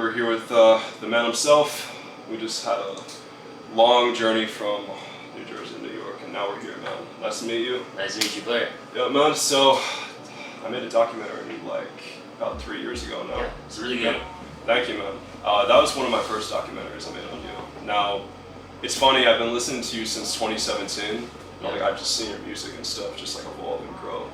We're here with the man himself. We just had a long journey from New Jersey to New York, and now we're here, man. Nice to meet you. Nice to meet you, Blair. Yeah, man. So, I made a documentary like about 3 years ago now. Yeah, it's really good. Thank you, man. That was one of my first documentaries I made on you. Now, it's funny. I've been listening to you since 2017. Yeah. Like I've just seen your music and stuff just like evolve and grow.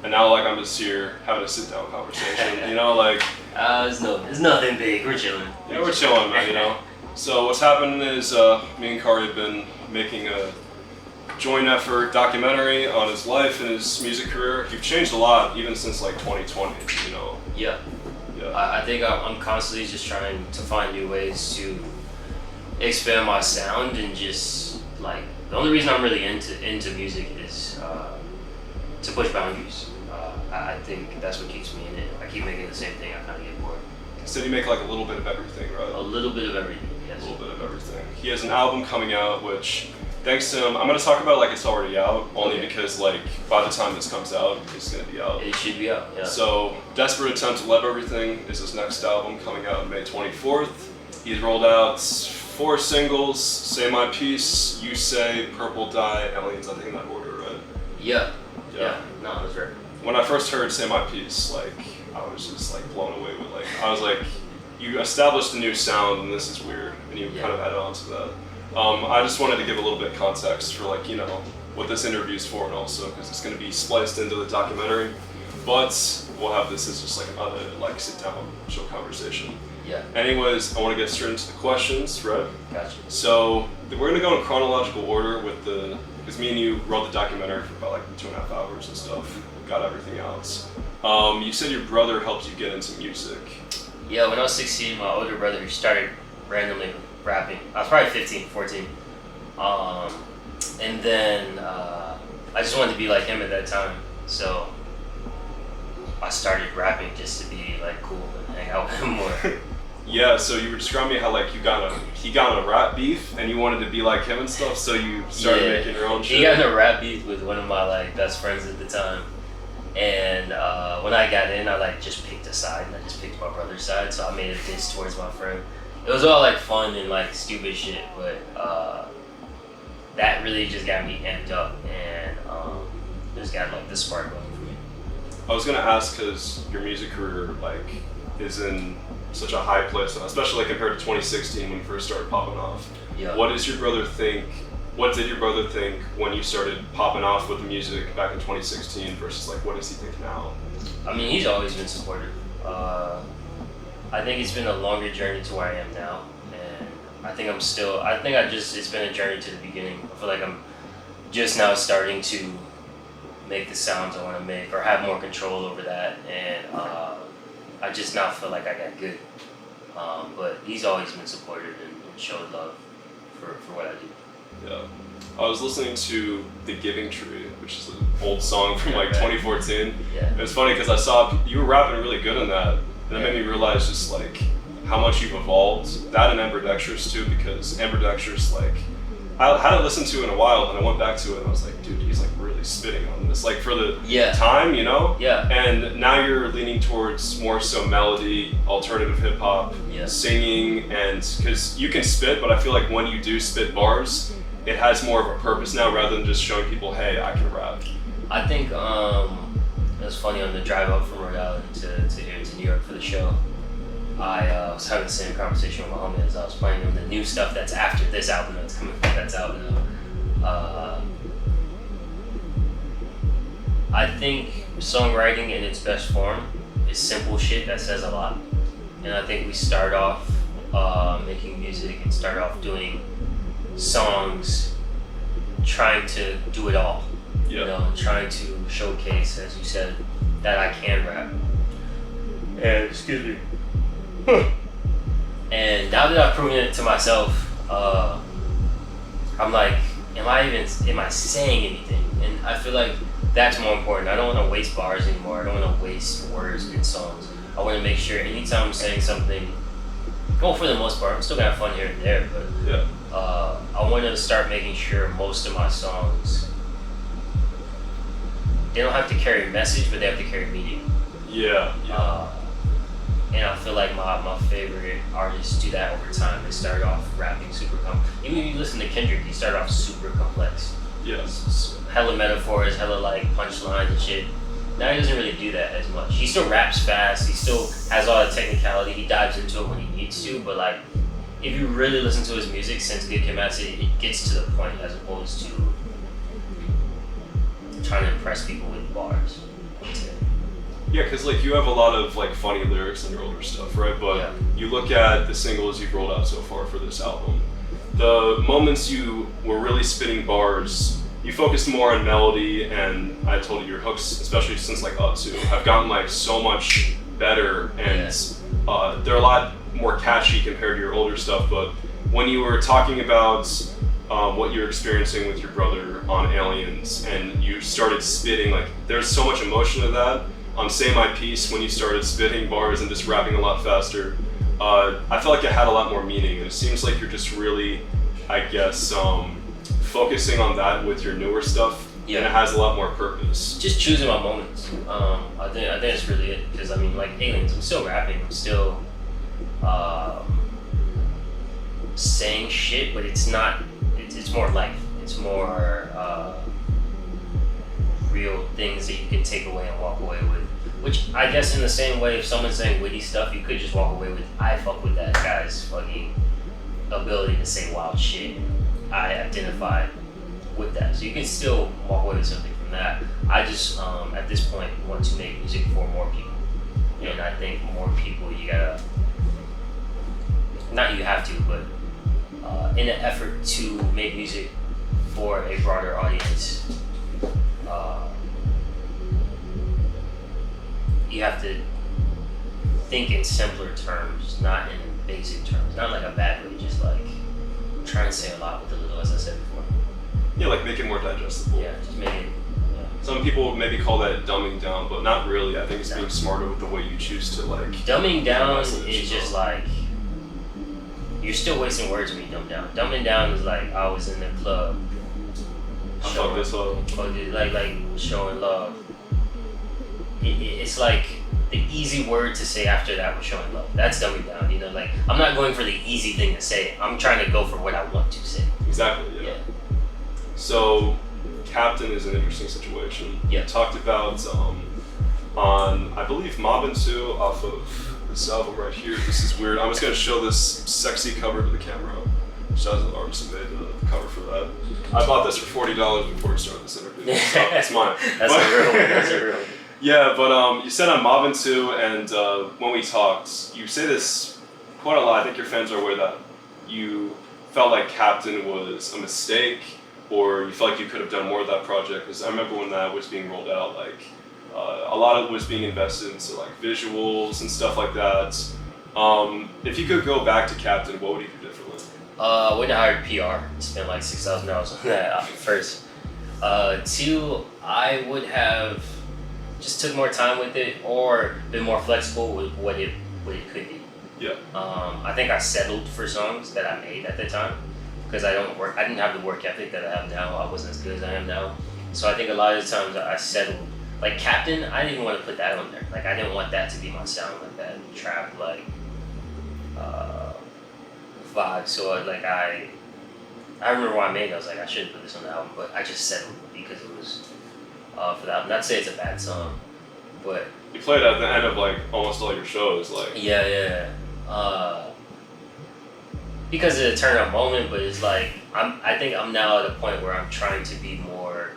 And now, like, I'm just here having a sit-down conversation, you know, like... It's nothing big. We're chilling. Yeah, we're chilling, man, you know. So what's happened is me and Khary have been making a joint effort documentary on his life and his music career. You've changed a lot, even since, like, 2020, you know. Yeah. I think I'm constantly just trying to find new ways to expand my sound and just, like... The only reason I'm really into music is to push boundaries. I think that's what keeps me in it. If I keep making the same thing, I kind of get bored. So you make like a little bit of everything, right? A little bit of everything, yes. A little bit of everything. He has an album coming out, which, thanks to him, I'm going to talk about it like it's already out, only because like by the time this comes out, it's going to be out. It should be out, yeah. So, Desperate Attempt to Love Everything is his next album coming out May 24th. He's rolled out 4 singles, Say My Piece, You Say, Purple Dye, Aliens, I think in that order, right? Yeah. No, that's right. When I first heard Say My Piece, like, I was just like blown away with like, I was like, you established a new sound and this is weird, and you kind of added on to that. I just wanted to give a little bit of context for like, you know, what this interview is for, and also because it's going to be spliced into the documentary, but we'll have this as just like another like sit down chill conversation. Yeah. Anyways, I want to get straight into the questions, right? Gotcha. So we're going to go in chronological order with because me and you wrote the documentary for about like 2.5 hours and stuff. Got everything out. You said your brother helped you get into music. Yeah, when I was 16, my older brother started randomly rapping. I was probably 15, 14. And then I just wanted to be like him at that time. So I started rapping just to be like cool and hang out with him more. Yeah, so you were describing me how like he got in a rap beef and you wanted to be like him and stuff, so you started making your own shit. He got in a rap beef with one of my like best friends at the time. And when I got in, I like just picked a side, and I just picked my brother's side, so I made a diss towards my friend. It was all like fun and like stupid shit, but that really just got me amped up, and just got like the spark going for me. I was gonna ask because your music career like is in such a high place, especially like compared to 2016 when you first started popping off. Yeah. What did your brother think when you started popping off with the music back in 2016 versus like what does he think now? I mean, he's always been supportive. I think it's been a longer journey to where I am now, and it's been a journey to the beginning. I feel like I'm just now starting to make the sounds I want to make or have more control over that, and I just now feel like I got good. But he's always been supportive and showed love for what I do. Yeah. I was listening to The Giving Tree, which is an old song from like 2014. Yeah. It was funny because I saw you were rapping really good in that, and it made me realize just like how much you've evolved. That and Ambidextrous too, because Ambidextrous, like, I hadn't listened to it in a while, and I went back to it and I was like, dude, he's like really spitting on this, like for the time, you know? Yeah. And now you're leaning towards more so melody, alternative hip hop, singing, and because you can spit, but I feel like when you do spit bars, it has more of a purpose now rather than just showing people, hey, I can rap. I think it was funny on the drive up from Rhode Island to here to New York for the show. I was having the same conversation with my homie as I was playing them the new stuff that's after this album that's out now. I think songwriting in its best form is simple shit that says a lot. And I think we start off making music and start off doing songs trying to do it all. You know, trying to showcase, as you said, that I can rap. And excuse me. And now that I've proven it to myself, I'm like, am I saying anything? And I feel like that's more important. I don't want to waste bars anymore. I don't want to waste words in songs. I want to make sure anytime I'm saying something, well, for the most part, I'm still gonna have fun here and there, but I want to start making sure most of my songs, they don't have to carry a message, but they have to carry meaning. And I feel like my favorite artists do that over time. They start off rapping super even if you listen to Kendrick, he started off super complex. Yes. Hella metaphors, hella like punchlines and shit. Now he doesn't really do that as much. He still raps fast, he still has all the technicality, he dives into it when he needs to, but like, if you really listen to his music since Good Kid, Mad City, it gets to the point as opposed to trying to impress people with bars. Yeah, because like you have a lot of like funny lyrics in your older stuff, right? But Yeah. you look at the singles you've rolled out so far for this album. The moments you were really spitting bars, you focused more on melody, and I told you your hooks, especially since like Up To, have gotten like so much better, and they're a lot more catchy compared to your older stuff. But when you were talking about what you're experiencing with your brother on Aliens, and you started spitting, like there's so much emotion to that. On Say My Piece, when you started spitting bars and just rapping a lot faster, I felt like it had a lot more meaning. And it seems like you're just really, I guess, focusing on that with your newer stuff, and it has a lot more purpose. Just choosing my moments. I think that's really it. Because I mean, like Aliens, I'm still rapping, I'm still saying shit, but it's not. It's more life. It's more real things that you can take away and walk away with. Which I guess in the same way, if someone's saying witty stuff, you could just walk away with, I fuck with that guy's fucking ability to say wild shit. I identify with that. So you can still walk away with something from that. I just, at this point, want to make music for more people. And I think more people, you gotta, not you have to, but in an effort to make music for a broader audience, you have to think in simpler terms, not in basic terms. Not like a bad way, just like trying to say a lot with a little, as I said before. Yeah, like make it more digestible. Yeah, just make it. Yeah. Some people maybe call that dumbing down, but not really. I think it's being smarter with the way you choose to like. Dumbing down is just like, you're still wasting words when you dumb down. Dumbing down is like, I was in the club. Fuck this up. Like showing love. It's like the easy word to say after that was showing love. That's dumbing down, you know? Like, I'm not going for the easy thing to say. I'm trying to go for what I want to say. Exactly, yeah. So, Captain is an interesting situation. Yeah. You talked about on, I believe, Mobbin' 2 off of this album right here. This is weird. I'm just going to show this sexy cover to the camera. Shout out to the artist who made the cover for that. I bought this for $40 before we started this interview. So it's mine. That's a real one. That's a real one. Yeah, but you said on Mobbin' 2, and when we talked, you say this quite a lot. I think your fans are aware that you felt like Captain was a mistake, or you felt like you could have done more of that project. Because I remember when that was being rolled out, like a lot of it was being invested into like visuals and stuff like that. If you could go back to Captain, what would you do differently? I wouldn't have hired PR. Spent like $6,000 on that first. Two, I would have just took more time with it, or been more flexible with what it could be. Yeah. I think I settled for songs that I made at the time because I didn't have the work ethic that I have now. I wasn't as good as I am now. So I think a lot of the times I settled. Like Captain, I didn't even want to put that on there. Like I didn't want that to be my sound, like that trap like vibe. So I remember when I made it, I was like, I shouldn't put this on the album, but I just settled because it was for the album. Not to say it's a bad song, but you played at the end of like almost all your shows, like yeah. Because of the turn up moment, but it's like I think I'm now at a point where I'm trying to be more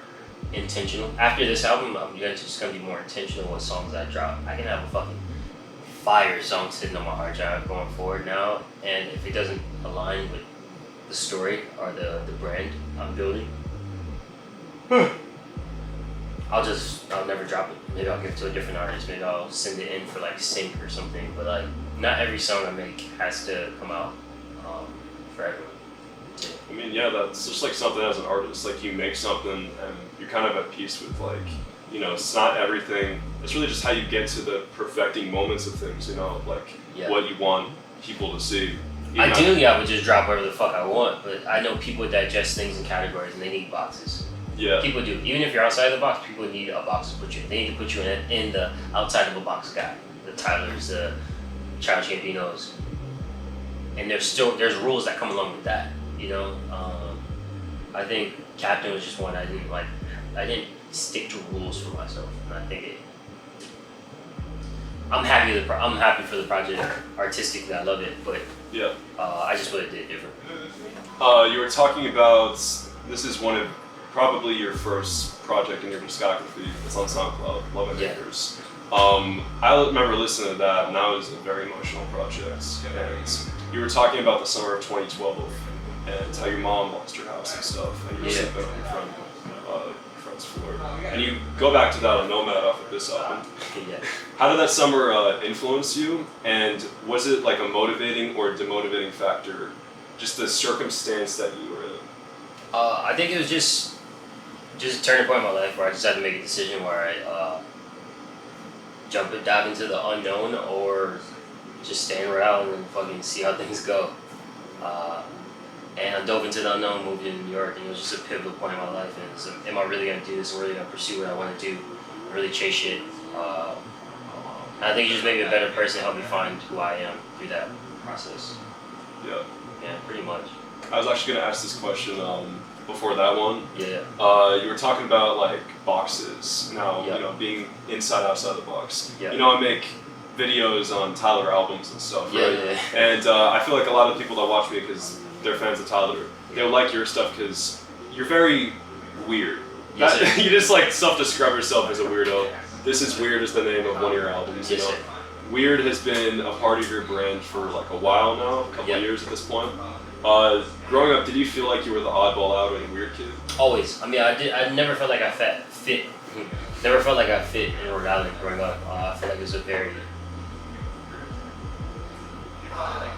intentional. After this album, I'm just gonna be more intentional with songs I drop. I can have a fucking fire song sitting on my hard drive going forward now, and if it doesn't align with the story or the brand I'm building, I'll never drop it. Maybe I'll give it to a different artist. Maybe I'll send it in for like sync or something. But like, not every song I make has to come out for everyone. I mean, yeah, that's just like something as an artist. Like you make something and you're kind of at peace with like, you know, it's not everything. It's really just how you get to the perfecting moments of things, you know, like what you want people to see. Ideally, I would just drop whatever the fuck I want, but I know people digest things in categories and they need boxes. Yeah. People do. Even if you're outside the box, people need a box to put you in. They need to put you in the outside of a box guy. The Tylers, the Child Champinos, and there's rules that come along with that. You know, I think Captain was just one I didn't like. I didn't stick to rules for myself, and I think I'm happy for the project artistically. I love it, but Yeah. I just would have did it different. You were talking about, this is one of probably your first project in your discography. It's on SoundCloud, Love and Yeah. Haters. I remember listening to that, and that was a very emotional project. And you were talking about the summer of 2012 and how your mom lost her house and stuff, and you were Yeah. sleeping on your friend's floor. And you go back to that on Nomad off of this album. Yeah. How did that summer influence you? And was it like a motivating or demotivating factor, just the circumstance that you were in? I think it was just a turning point in my life where I just had to make a decision where I dive into the unknown or just stay around and fucking see how things go. And I dove into the unknown, moved to New York, and it was just a pivotal point in my life. And it was like, am I really gonna do this? Am I really gonna pursue what I want to do? Really chase shit. And I think it just made me a better person, helped me find who I am through that process. Yeah. Yeah, pretty much. I was actually gonna ask this question before that one. Yeah. You were talking about like boxes. Now, Yeah. you know, being inside, outside the box. Yeah. You know, I make videos on Tyler albums and stuff, Yeah, right? yeah. And I feel like a lot of people that watch me because they're fans of Tyler, they'll like your stuff because you're very weird. Yes, That- sir. you just like self-describe yourself as a weirdo. This is Weird is the name of one of your albums. Yes, you know, sir. Weird has been a part of your brand for like a while now, a couple Yeah. of years at this point. Growing up, did you feel like you were the oddball out or the weird kid? Always. I mean, I never felt like I fit. Never felt like I fit in Rhode Island growing up. I feel like it was a very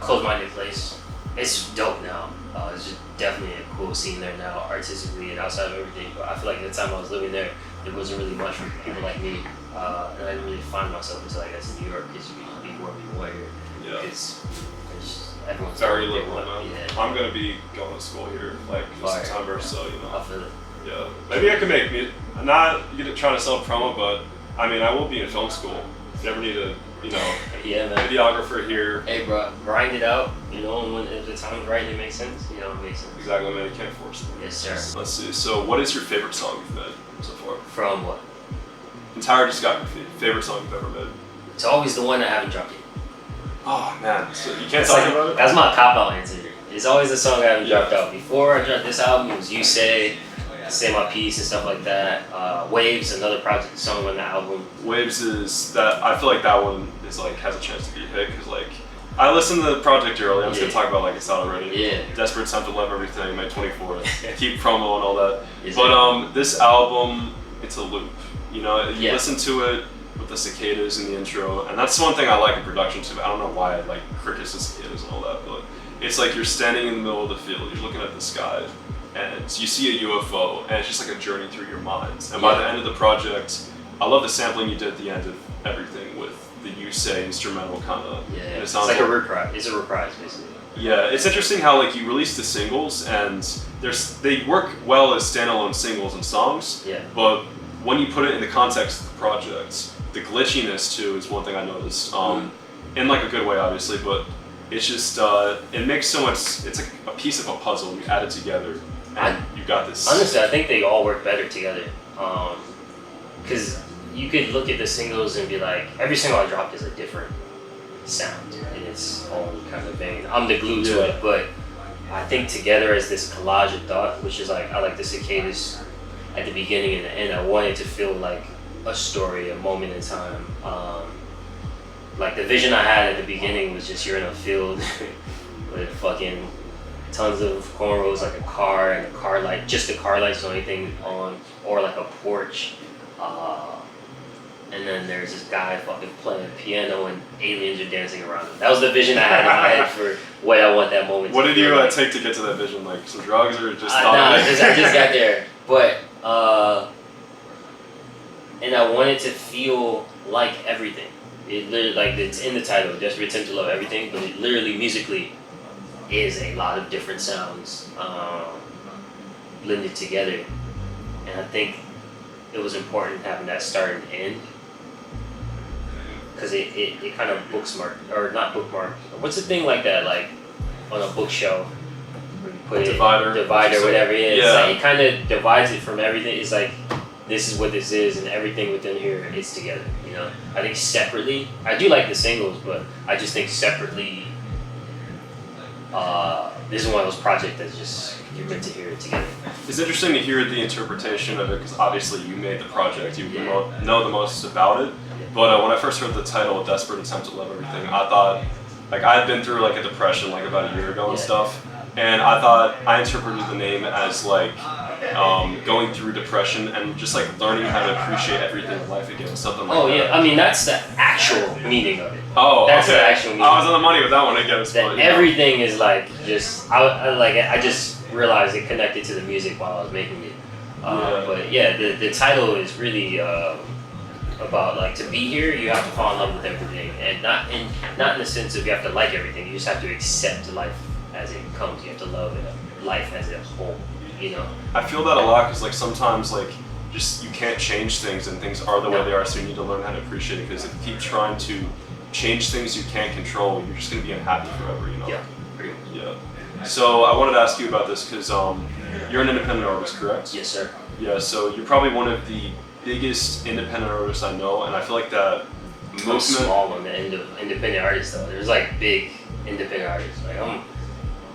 closed-minded place. It's dope now. It's just definitely a cool scene there now, artistically and outside of everything. But I feel like at the time I was living there, there wasn't really much for people like me. And I didn't really find myself until I got to New York because you can be more we want here. Yeah. Because everyone's Very doing what they liberal, want. man. Yeah. I'm gonna be going to school here like in Fire. September, so you I know. feel it. Yeah. Maybe I can make music. Not trying to sell promo, but I mean I will be in film school. If you ever need a Yeah, man. videographer here. Hey, bro, grind it out. You know, and when if the time's right, it makes sense. You know, it makes sense. Exactly, man. You can't force it. Yes, sir. Let's see. So, what is your favorite song you've made so far? From what? Entire discography. Favorite song you've ever made? It's always the one I haven't dropped yet. Oh man, so you can't It's talk like, about it. that's my cop-out answer. It's always the song I haven't dropped out. Before I dropped this album, it was You Say My Piece and stuff like that. Waves, another project song on the album. Waves is that I feel like that one is like has a chance to be a hit because like I listened to the project earlier. I'm just gonna talk about like it's out already. Yeah. Desperate Time to Love Everything, May 24th. Keep promo and all that. Yes, But this album, it's a loop. You know, you Yeah. listen to it with the cicadas in the intro, and that's one thing I like in production too. I don't know why I like crickets and cicadas and all that, but it's like you're standing in the middle of the field, you're looking at the sky, and you see a UFO, and it's just like a journey through your mind. And by the end of the project, I love the sampling you did at the end of everything with the You Say instrumental kind of. Yeah, And it it's sounds like a reprise. It's a reprise, basically. Yeah, it's interesting how like you release the singles and they work well as standalone singles and songs. Yeah. But when you put it in the context of the project, the glitchiness too is one thing I noticed. In like a good way, obviously, but it's just it makes so much. It's like a piece of a puzzle. You add it together, and you got this. Honestly, I think they all work better together. Because you could look at the singles and be like, every single I dropped is a different sound in its own kind of vein. I'm the glue to it, but I think together as this collage of thought, which is like, I like the cicadas at the beginning and the end. I want it to feel like a story, a moment in time. Like the vision I had at the beginning was just you're in a field with fucking tons of cornrows, like a car and a car light, just the car light's the only thing on, or like a porch. And then there's this guy fucking playing piano and aliens are dancing around him. That was the vision I had in my head for what I want that moment What to did feel you like. take to get to that vision? Like some drugs or just? Nah, I just got there. But, and I wanted to feel like everything. It literally, like it's in the title, Desperate Attempt to Love Everything, but it literally, musically, is a lot of different sounds blended together. And I think it was important having that start and end. because it kind of bookmark or not bookmark. What's the thing like that, like on a bookshelf? Where you put divider, whatever it is. Yeah. Like, it kind of divides it from everything. It's like this is what this is, and everything within here is together. You know, I think separately, I do like the singles, but I just think separately, this is one of those projects that's just you're meant to hear it together. It's interesting to hear the interpretation of it because obviously you made the project, you know the most about it. But when I first heard the title, "Desperate Attempt to Love Everything," I thought, like, I'd been through like a depression like about a year ago and stuff, and I interpreted the name as like going through depression and just like learning how to appreciate everything in life again, something like that. Oh yeah, I mean that's the actual meaning of it. Oh, that's okay. the actual meaning. I was on the money with that one, I guess. That everything is like just I just realized it connected to the music while I was making it. But yeah, the title is really about like to be here, you have to fall in love with everything, and not in the sense of you have to like everything. You just have to accept life as it comes. You have to love life as a whole. You know. I feel that a lot because like sometimes like just you can't change things and things are the way they are, so you need to learn how to appreciate it because if you keep trying to change things you can't control, you're just gonna be unhappy forever. You know. Yeah. Pretty much. Yeah. So I wanted to ask you about this because you're an independent artist, correct? Yes, sir. Yeah. So you're probably one of the biggest independent artists I know, and I feel like that movement. I'm small on the end of independent artists though. There's like big independent artists. Like I'm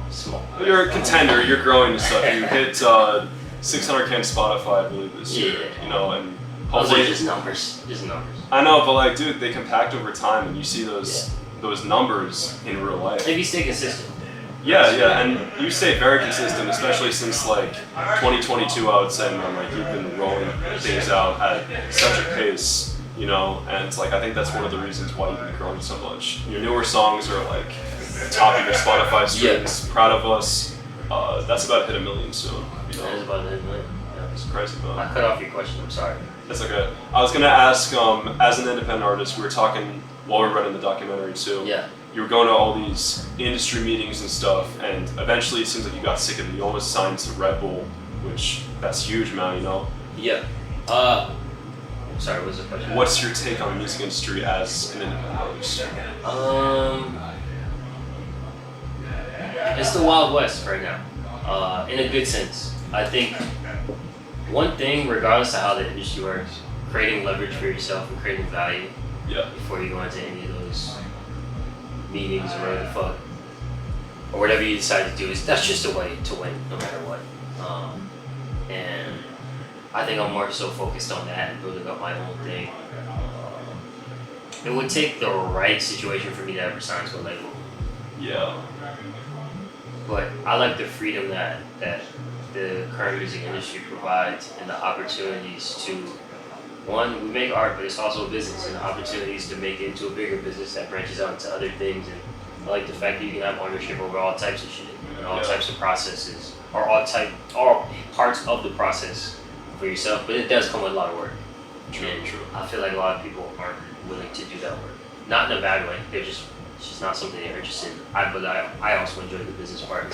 small. You're a contender. You're growing and stuff. You hit 600K on Spotify, I believe, this year. You know, and hopefully those are just numbers. Just numbers. I know, but like, dude, they compact over time, and you see those numbers in real life. If you stay consistent. Yeah, and you stay very consistent, especially since like 2022, I would say, man, like you've been rolling things out at such a pace, you know, and it's like I think that's one of the reasons why you've been growing so much. Your newer songs are like top of your Spotify streams. Yeah. Proud of Us. That's about to hit 1 million soon. You know? That is about to hit 1 million. Yeah. It's crazy, man. I cut off your question. I'm sorry. That's okay. I was gonna ask, as an independent artist, we were talking while we were writing the documentary too. Yeah. You were going to all these industry meetings and stuff, and eventually it seems like you got sick of it. You almost signed to Red Bull, which that's huge, man. You know. Yeah. Sorry, what was the question? What's your take on the music industry as an independent artist? It's the Wild West right now, in a good sense. I think one thing, regardless of how the industry works, creating leverage for yourself and creating value before you go into any of those meetings or whatever the fuck, or whatever you decide to do, that's just a way to win no matter what. And I think I'm more so focused on that and building up my own thing. It would take the right situation for me to ever sign to a label. Yeah. But I like the freedom that the current music industry provides and the opportunities to, one, we make art, but it's also a business, and the opportunities to make it into a bigger business that branches out into other things. And I like the fact that you can have ownership over all types of shit and all types of processes, or all parts of the process for yourself. But it does come with a lot of work. True. I feel like a lot of people aren't willing to do that work. Not in a bad way. It's just not something they're interested in. But I also enjoy the business part in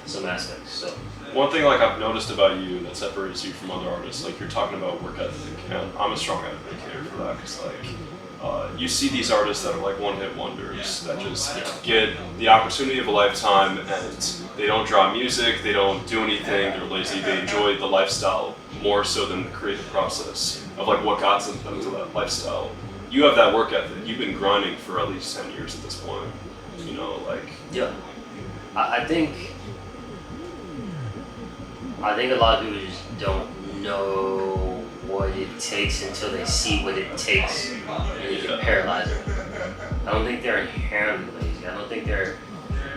some aspects. So one thing like I've noticed about you that separates you from other artists, like you're talking about work ethic, and I'm a strong advocate here for that because like you see these artists that are like one-hit wonders that just get the opportunity of a lifetime and they don't draw music, they don't do anything, they're lazy, they enjoy the lifestyle more so than the creative process of like what got them to that lifestyle. You have that work ethic. You've been grinding for at least 10 years at this point. You know, like. Yeah. I think a lot of people just don't know what it takes until they see what it takes, and you can paralyze them. I don't think they're inherently lazy. I don't think they're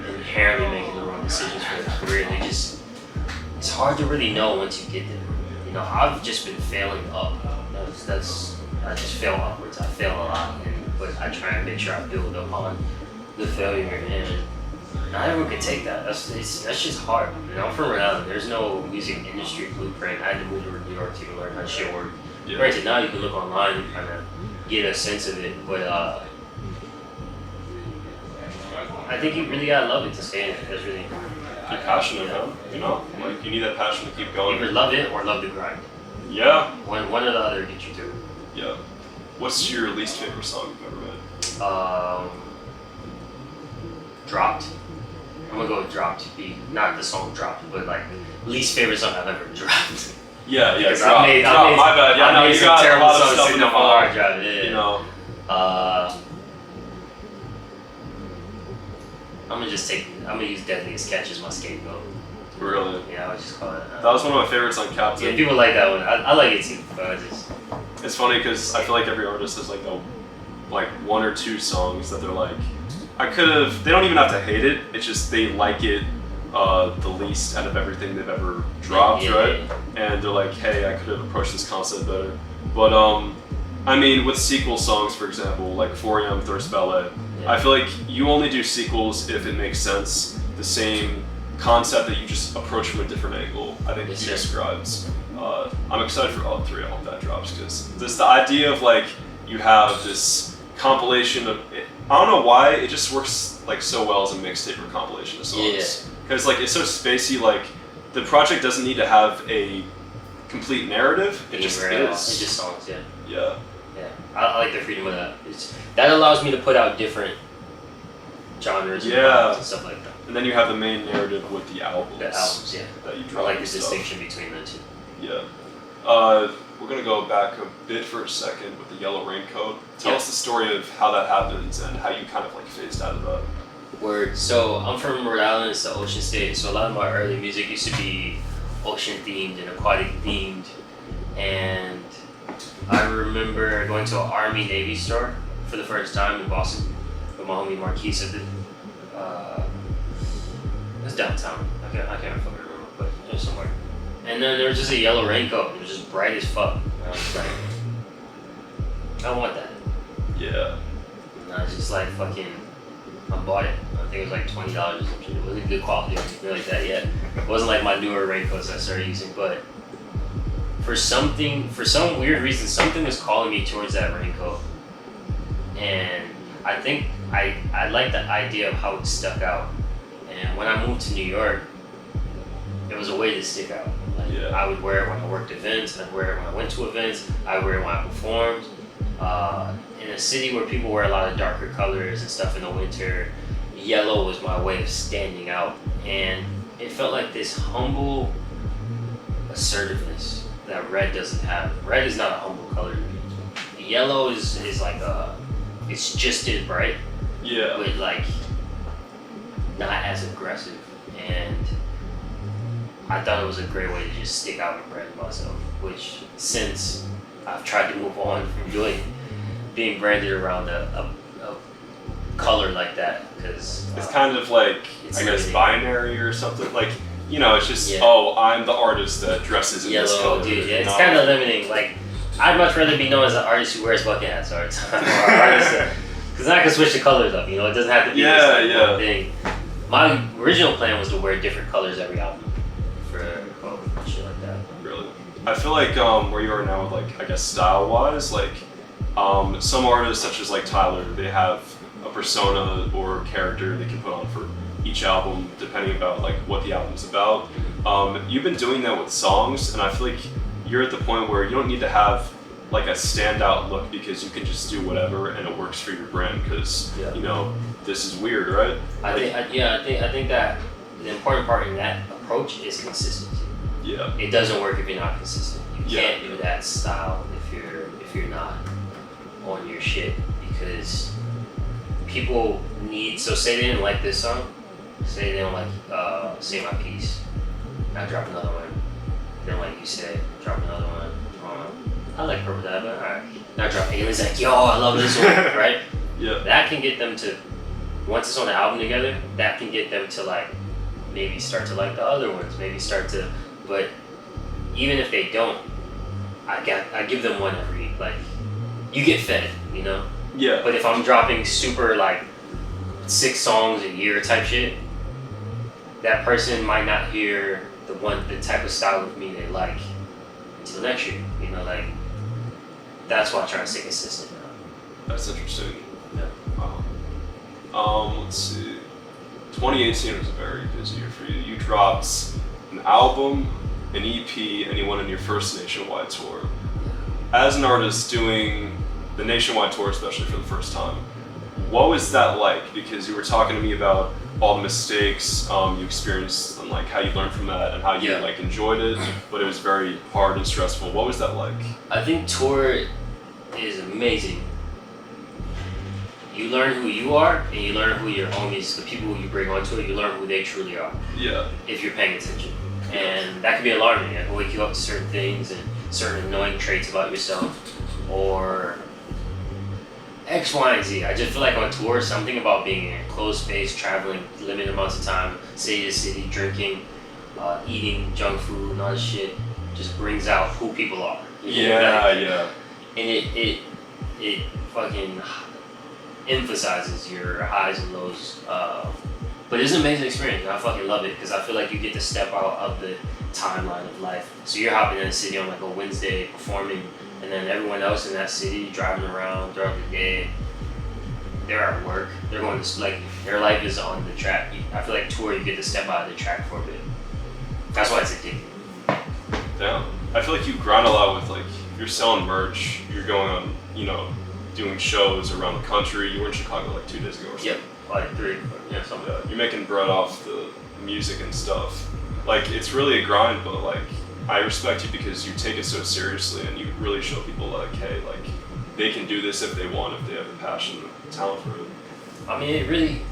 inherently making the wrong decisions for their career. It's hard to really know once you get there. You know, I've just been failing up. I just fail upwards. I fail a lot, but I try and make sure I build upon the failure, and not everyone can take that. That's just hard. You know, I'm from Rhode Island. There's no music industry blueprint. I had to move to New York to learn how shit worked. Granted, now you can look online and kind of get a sense of it, but I think you really gotta love it to stay in it. That's really be passionate, man. You know, like you need that passion to keep going. Either love it or love the grind. Yeah. One or the other get you through. Yeah. What's your least favorite song you've ever made? Dropped. I'm gonna go with Dropped. Not the song Dropped, but like least favorite song I've ever dropped. Yeah, Because drop, I made my bad. Yeah, I no, made you some got a terrible lot of songs stuff in sitting the on my hard hard drive. Yeah. You know. I'm gonna use Deadliest Catch as my scapegoat. Really? Yeah, I would just call it. That was one of my favorites on Captain. Yeah, people like that one. I like it too, but I just. It's funny because I feel like every artist has like one or two songs that they're like, I could have. They don't even have to hate it. It's just they like it the least out of everything they've ever dropped, right? And they're like, hey, I could have approached this concept better. But I mean, with sequel songs, for example, like 4am Thirst Ballet, I feel like you only do sequels if it makes sense. The same concept that you just approach from a different angle. I think he describes. I'm excited for all three. I hope that drops because this the idea of like you have this compilation of. I don't know why it just works like so well as a mixtape or compilation of songs. Because like it's so spacey. Like the project doesn't need to have a complete narrative. It just is. It's just songs. Yeah. Yeah. Yeah. I like the freedom of that. That allows me to put out different genres and stuff like that. And then you have the main narrative with the albums. The albums, yeah. That you I drop. like the distinction between the two. Yeah. We're gonna go back a bit for a second with the Yellow Raincoat. Tell us the story of how that happens and how you kind of like phased out of that. Word. So I'm from Rhode Island. It's the ocean state. So a lot of my early music used to be ocean themed and aquatic themed. And I remember going to an Army Navy store for the first time in Boston with my homie Marquise at the. It was downtown. I can't fucking remember, but it was somewhere. And then there was just a yellow raincoat. It was just bright as fuck. And I was like, I want that. Yeah. And I was just like fucking. I bought it. I think it was like $20 or something. It wasn't good quality or anything like that yet. It wasn't like my newer raincoats I started using, but for some weird reason, something was calling me towards that raincoat. And I think I liked the idea of how it stuck out. And when I moved to New York, it was a way to stick out. Like, I would wear it when I worked events, I'd wear it when I went to events, I would wear it when I performed. In a city where people wear a lot of darker colors and stuff in the winter, yellow was my way of standing out. And it felt like this humble assertiveness that red doesn't have. Red is not a humble color to me. Yellow is like it's just as bright. Yeah. But like not as aggressive. And I thought it was a great way to just stick out and brand myself, which since I've tried to move on from being branded around a color like that, because it's kind of like I guess binary or something. Like it's just I'm the artist that dresses in yellow, this color. dude. Yeah, it's kind of limiting. Like I'd much rather be known as an artist who wears bucket hats all the time, because then I can switch the colors up. It doesn't have to be one thing. My original plan was to wear different colors every album for shit like that. Really, I feel like where you are now with like I guess style wise, like some artists such as like Tyler, they have a persona or character they can put on for each album depending about like what the album's about. You've been doing that with songs, and I feel like you're at the point where you don't need to have like a standout look because you can just do whatever and it works for your brand because this is weird, right? I think that the important part in that approach is consistency. Yeah. It doesn't work if you're not consistent. You can't do that style if you're not on your shit, because people need. So say they didn't like this song, say they don't like Say My Piece, I drop another one. They don't like You Say, drop another one. I like Purple Dab, but alright. Now drop Alien's like, yo, I love this one, right? Yeah. That can get them to, once it's on the album together, that can get them to like maybe start to like the other ones, maybe start to, but even if they don't, I give them one every, like, you get fed, Yeah. But if I'm dropping super like 6 songs a year type shit, that person might not hear the type of style of me they like until next year. Like that's why I try to stay consistent now. That's interesting. Yeah. Wow. Let's see. 2018 was a very busy year for you. You dropped an album, an EP, and you went on your first nationwide tour. As an artist doing the nationwide tour, especially for the first time, What was that like? Because you were talking to me about all the mistakes you experienced and like how you learned from that and how you like enjoyed it, but it was very hard and stressful. What was that like? I think tour is amazing. You learn who you are, and you learn who your homies, the people who you bring onto it, you learn who they truly are. Yeah. If you're paying attention. And that can be alarming. It can wake you up to certain things and certain annoying traits about yourself. Or X, Y, and Z. I just feel like on tour, something about being in a closed space, traveling limited amounts of time, city to city, drinking, eating junk food and all this shit, just brings out who people are. Yeah. And it fucking emphasizes your highs and lows. But it's an amazing experience. And I fucking love it because I feel like you get to step out of the timeline of life. So you're hopping in a city on like a Wednesday performing, and then everyone else in that city driving around throughout the day. They're at work. They're going to like their life is on the track. I feel like tour you get to step out of the track for a bit. That's why it's addicting. Damn. I feel like you grind a lot with like you're selling merch. You're going on, doing shows around the country. You were in Chicago like 2 days ago or something. Yep, like 3, something. Yeah, you're making bread off the music and stuff. Like it's really a grind, but like I respect you because you take it so seriously and you really show people like, hey, like they can do this if they want, if they have the passion, the talent for it. I mean, it really.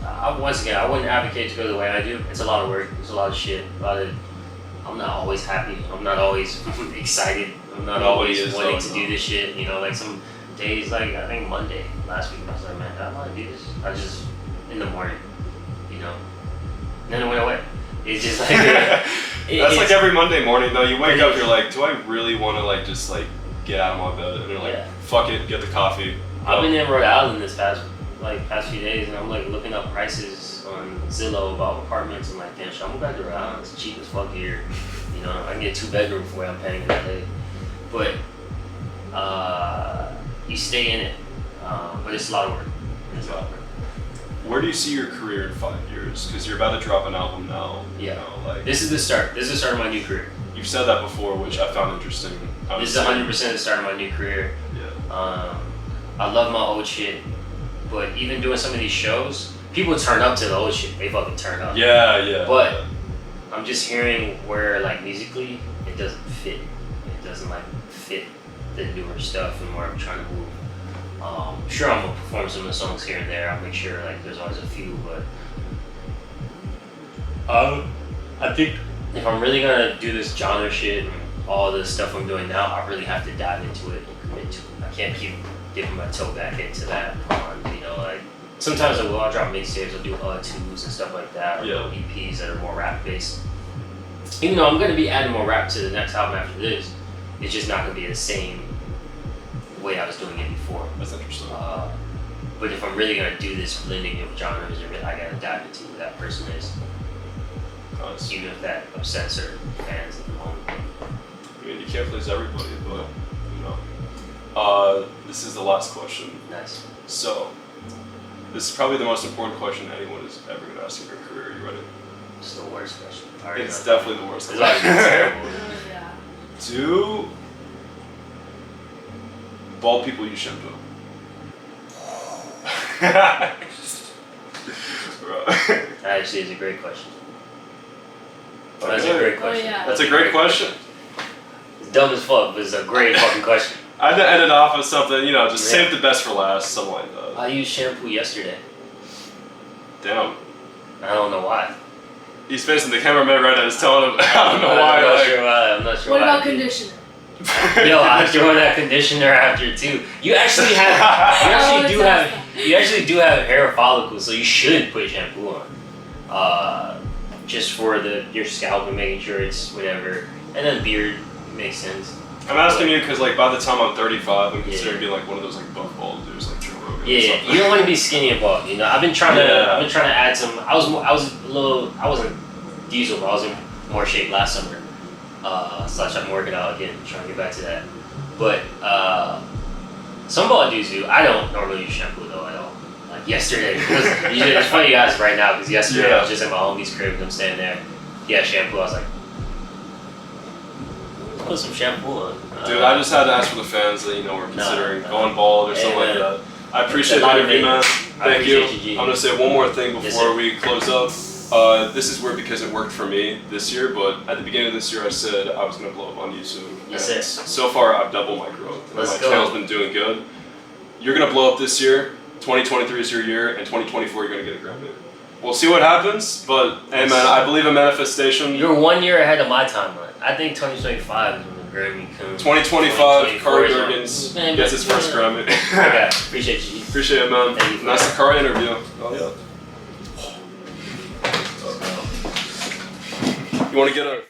Once again, I wouldn't advocate to go the way I do. It's a lot of work. It's a lot of shit. I'm not always happy. I'm not always excited. I'm not always wanting to do this shit. Like some days, like I think Monday last week, I was like, man, I want to do this. I just in the morning, and then it went away. It's just like that's like every Monday morning though. You wake up, you're like, do I really want to like just like get out of my bed? And you're like, fuck it, get the coffee. I've been in Rhode Island this past few days, and I'm like looking up prices on Zillow about apartments. And like, damn, shit, I'm gonna go back to Rhode Island. It's cheap as fuck here. I can get 2-bedroom for what I'm paying in LA. But you stay in it, but it's a lot of work. Where do you see your career in 5 years? Because you're about to drop an album now. Yeah. This is the start. This is the start of my new career. You've said that before, which I found interesting. This is 100% the start of my new career. Yeah. I love my old shit, but even doing some of these shows, people turn up to the old shit. They fucking turn up. Yeah. But I'm just hearing where, like, musically, it doesn't fit. It doesn't, like, fit the newer stuff and where I'm trying to move. Sure, I'm gonna perform some of the songs here and there. I'll make sure, like, there's always a few, but I think if I'm really gonna do this genre shit and all the stuff I'm doing now, I really have to dive into it and commit to it. I can't keep dipping my toe back into that pond, like sometimes I'll drop mixtapes, I'll do twos and stuff like that, or EPs that are more rap based. Even though I'm gonna be adding more rap to the next album after this, it's just not gonna be the same way I was doing it before. That's interesting. But if I'm really gonna do this blending of genres, I gotta dive into who that person is. Even if that upsets certain fans at the moment. I mean, you can't please everybody, but this is the last question. Nice. So, this is probably the most important question anyone is ever going to ask in their career. Are you ready? It's the worst question. It's definitely the worst question. question. Do bald people use shampoo? That actually is a great question. That's a great question. That's a great question. It's dumb as fuck, but it's a great fucking question. I had to end it off with something, just save the best for last, something like that. I used shampoo yesterday. Damn. I don't know why. He's facing the cameraman right now, just telling him, I don't know why. I'm not sure what why. What about conditioner? Yo, I threw in that conditioner after too. You actually do have hair follicles, so you should put shampoo on. Just for your scalp and making sure it's whatever. And then beard makes sense. I'm asking you because by the time I'm 35, I'm considering being like one of those buff bald dudes like Joe Rogan. Yeah, you don't want to be skinny and bald. I've been trying to add some. I wasn't diesel, but I was in more shape last summer. I'm working out again, trying to get back to that. But some bald dudes do. I don't normally use shampoo though at all. Like yesterday, it's funny you ask right now because yesterday I was just at my homie's crib and I'm standing there. He had shampoo. I was like, put some shampoo on. Dude, I just had to ask for the fans that we're considering going bald or something like that. I appreciate the interview, man. Thank you. appreciate you, G. I'm gonna say one more thing Yes, before sir. we close up. This is weird because it worked for me this year, but at the beginning of this year I said I was gonna blow up on YouTube. Yes, and sir. so far I've doubled my growth. And Let's my go. channel's been doing good. You're gonna blow up this year. 2023 is your year, and 2024 you're gonna get a Grammy. We'll see what happens, but hey man, I believe in manifestation. You're 1 year ahead of my timeline. I think 2025 is when the Grammy comes. 2025, 2024 Khary is on. Durgans Man, gets his first Grammy. Okay, appreciate you, G. Appreciate it, man. Thank you. Nice Khary interview. Oh yeah. You want to get a